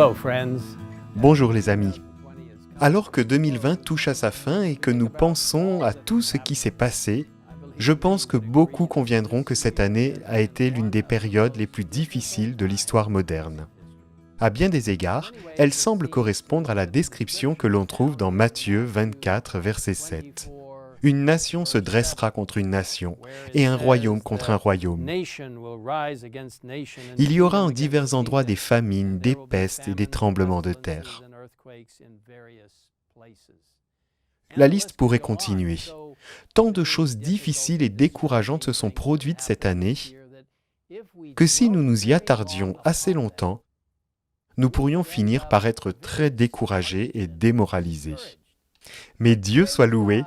Hello, friends. Bonjour les amis. Alors que 2020 touche à sa fin et que nous pensons à tout ce qui s'est passé, je pense que beaucoup conviendront que cette année a été l'une des périodes les plus difficiles de l'histoire moderne. À bien des égards, elle semble correspondre à la description que l'on trouve dans Matthieu 24, verset 7. Une nation se dressera contre une nation, et un royaume contre un royaume. Il y aura en divers endroits des famines, des pestes et des tremblements de terre. La liste pourrait continuer. Tant de choses difficiles et décourageantes se sont produites cette année que si nous nous y attardions assez longtemps, nous pourrions finir par être très découragés et démoralisés. Mais Dieu soit loué,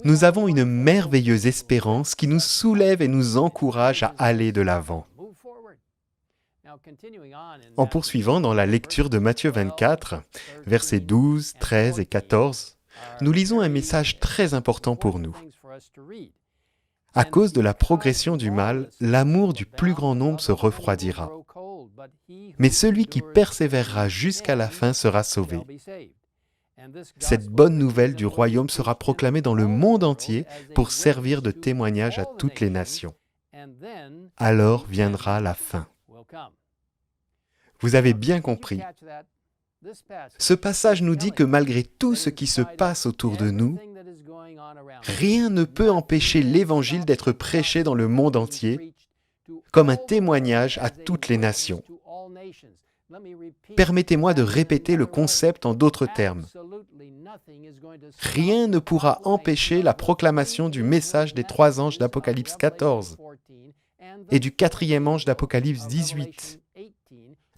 nous avons une merveilleuse espérance qui nous soulève et nous encourage à aller de l'avant. En poursuivant dans la lecture de Matthieu 24, versets 12, 13 et 14, nous lisons un message très important pour nous. À cause de la progression du mal, l'amour du plus grand nombre se refroidira. Mais celui qui persévérera jusqu'à la fin sera sauvé. Cette bonne nouvelle du royaume sera proclamée dans le monde entier pour servir de témoignage à toutes les nations. Alors viendra la fin. Vous avez bien compris. Ce passage nous dit que malgré tout ce qui se passe autour de nous, rien ne peut empêcher l'Évangile d'être prêché dans le monde entier comme un témoignage à toutes les nations. Permettez-moi de répéter le concept en d'autres termes. Rien ne pourra empêcher la proclamation du message des 3 anges d'Apocalypse 14 et du 4e ange d'Apocalypse 18,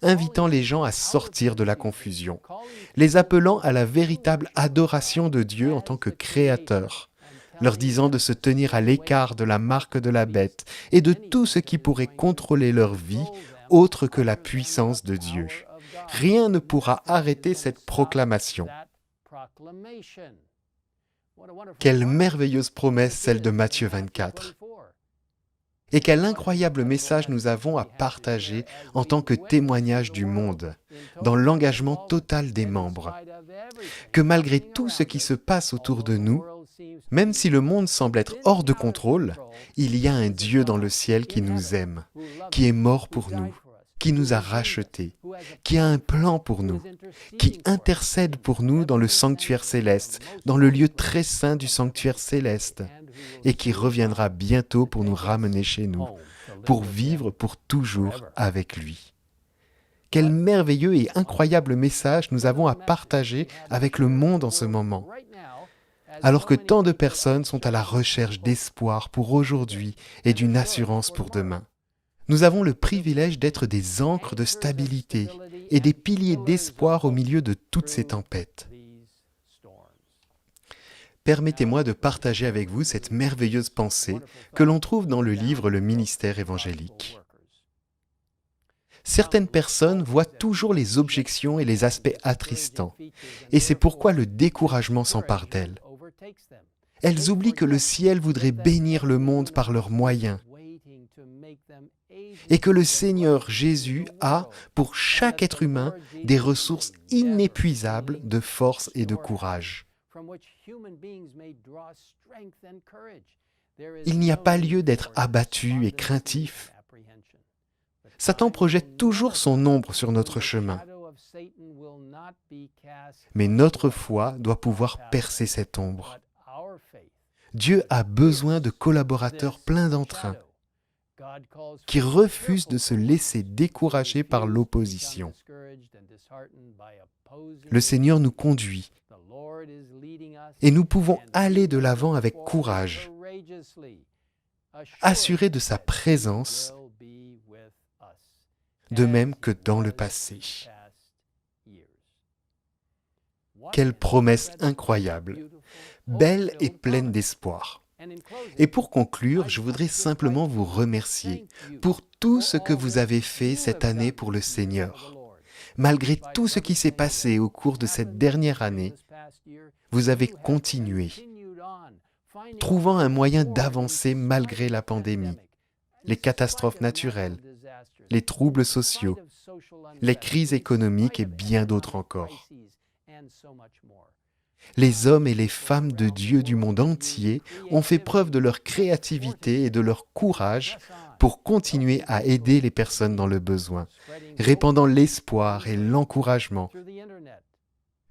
invitant les gens à sortir de la confusion, les appelant à la véritable adoration de Dieu en tant que Créateur, leur disant de se tenir à l'écart de la marque de la bête et de tout ce qui pourrait contrôler leur vie autre que la puissance de Dieu. Rien ne pourra arrêter cette proclamation. Quelle merveilleuse promesse celle de Matthieu 24. Et quel incroyable message nous avons à partager en tant que témoignage du monde, dans l'engagement total des membres. Que malgré tout ce qui se passe autour de nous, même si le monde semble être hors de contrôle, il y a un Dieu dans le ciel qui nous aime, qui est mort pour nous, qui nous a rachetés, qui a un plan pour nous, qui intercède pour nous dans le sanctuaire céleste, dans le lieu très saint du sanctuaire céleste, et qui reviendra bientôt pour nous ramener chez nous, pour vivre pour toujours avec lui. Quel merveilleux et incroyable message nous avons à partager avec le monde en ce moment, alors que tant de personnes sont à la recherche d'espoir pour aujourd'hui et d'une assurance pour demain. Nous avons le privilège d'être des ancres de stabilité et des piliers d'espoir au milieu de toutes ces tempêtes. Permettez-moi de partager avec vous cette merveilleuse pensée que l'on trouve dans le livre Le ministère évangélique. Certaines personnes voient toujours les objections et les aspects attristants, et c'est pourquoi le découragement s'empare d'elles. Elles oublient que le ciel voudrait bénir le monde par leurs moyens, et que le Seigneur Jésus a, pour chaque être humain, des ressources inépuisables de force et de courage. Il n'y a pas lieu d'être abattu et craintif. Satan projette toujours son ombre sur notre chemin. Mais notre foi doit pouvoir percer cette ombre. Dieu a besoin de collaborateurs pleins d'entrain, qui refusent de se laisser décourager par l'opposition. Le Seigneur nous conduit et nous pouvons aller de l'avant avec courage, assurés de sa présence, de même que dans le passé. Quelle promesse incroyable, belle et pleine d'espoir. Et pour conclure, je voudrais simplement vous remercier pour tout ce que vous avez fait cette année pour le Seigneur. Malgré tout ce qui s'est passé au cours de cette dernière année, vous avez continué, trouvant un moyen d'avancer malgré la pandémie, les catastrophes naturelles, les troubles sociaux, les crises économiques et bien d'autres encore. Les hommes et les femmes de Dieu du monde entier ont fait preuve de leur créativité et de leur courage pour continuer à aider les personnes dans le besoin, répandant l'espoir et l'encouragement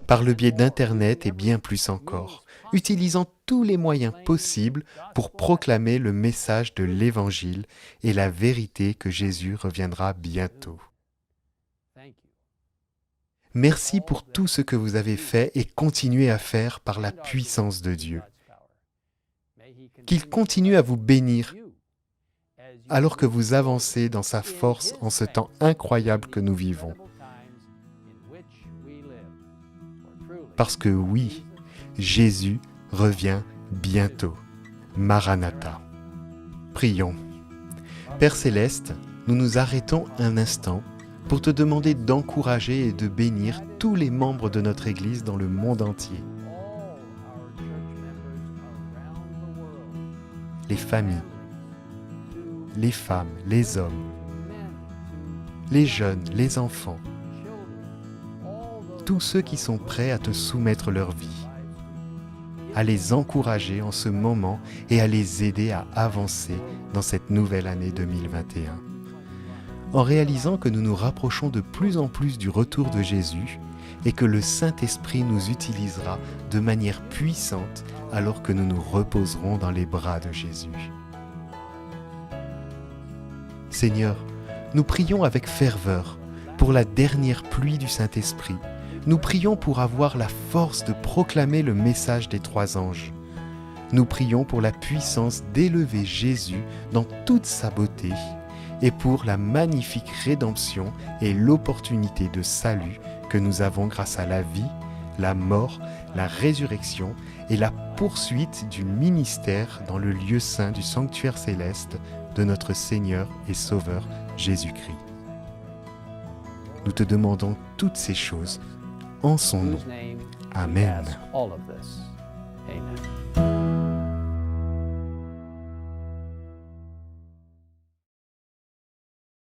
par le biais d'Internet et bien plus encore, utilisant tous les moyens possibles pour proclamer le message de l'Évangile et la vérité que Jésus reviendra bientôt. Merci pour tout ce que vous avez fait et continuez à faire par la puissance de Dieu. Qu'il continue à vous bénir alors que vous avancez dans sa force en ce temps incroyable que nous vivons. Parce que oui, Jésus revient bientôt. Maranatha. Prions. Père Céleste, nous nous arrêtons un instant pour te demander d'encourager et de bénir tous les membres de notre Église dans le monde entier. Les familles, les femmes, les hommes, les jeunes, les enfants, tous ceux qui sont prêts à te soumettre leur vie, à les encourager en ce moment et à les aider à avancer dans cette nouvelle année 2021. En réalisant que nous nous rapprochons de plus en plus du retour de Jésus et que le Saint-Esprit nous utilisera de manière puissante alors que nous nous reposerons dans les bras de Jésus. Seigneur, nous prions avec ferveur pour la dernière pluie du Saint-Esprit. Nous prions pour avoir la force de proclamer le message des 3 anges. Nous prions pour la puissance d'élever Jésus dans toute sa beauté et pour la magnifique rédemption et l'opportunité de salut que nous avons grâce à la vie, la mort, la résurrection et la poursuite du ministère dans le lieu saint du sanctuaire céleste de notre Seigneur et Sauveur Jésus-Christ. Nous te demandons toutes ces choses en son nom. Amen. Amen.